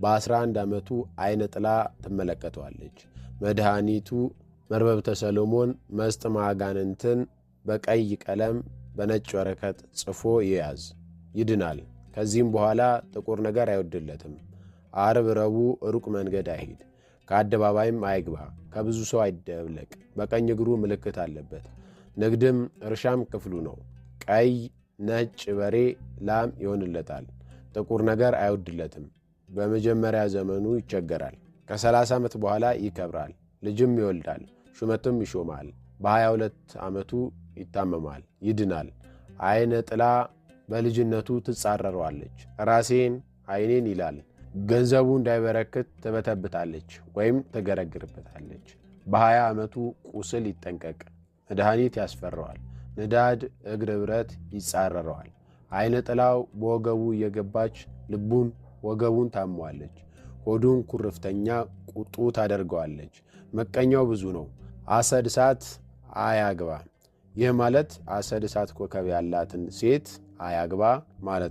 በ11 ዓመቱ አይነ ጥላ ትመለከተዋለች። መድኃኒቱ መርበብተ ሰሎሞን መስጥመ አጋንንትን በቀይ ቀለም በነጭ ወረቀት ጽፎ ይያዝ፣ ይድናል። ከዚህም በኋላ ጥቁር ነገር አይወድለትም። ዓርብ ረቡዕ ሩቅ መንገድ አይሂድ፣ ከአደባባይም አይግባ፣ ከብዙ ሰው አይደብለቅ። በቀኝ እግሩ ምልክት አለበት። ንግድም እርሻም ክፍሉ ነው። ቀይ ነጭ በሬ ላም ይሆንለታል። ጥቁር ነገር አይወድለትም። በመጀመሪያ ዘመኑ ይቸገራል። ከ30 ዓመት በኋላ ይከብራል፣ ልጅም ይወልዳል፣ ሹመትም ይሾማል። በ22 ዓመቱ ይታመማል፣ ይድናል። አይነ ጥላ በልጅነቱ ትጻረረዋለች። ራሴን አይኔን ይላል። ገንዘቡ እንዳይበረክት ትበተብታለች ወይም ትገረግርበታለች። በ20 ዓመቱ ቁስል ይጠንቀቅ፣ መድኃኒት ያስፈራዋል። ንዳድ እግር ብረት ይጻረረዋል። አይነ ጥላው በወገቡ እየገባች ልቡን ወገቡን ታሟለች። ሆዱን ኩርፍተኛ ቁጡ ታደርገዋለች። መቀኛው ብዙ ነው። አሰድ እሳት አያግባ። ይህ ማለት አሰድ እሳት ኮከብ ያላትን ሴት አያግባ ማለት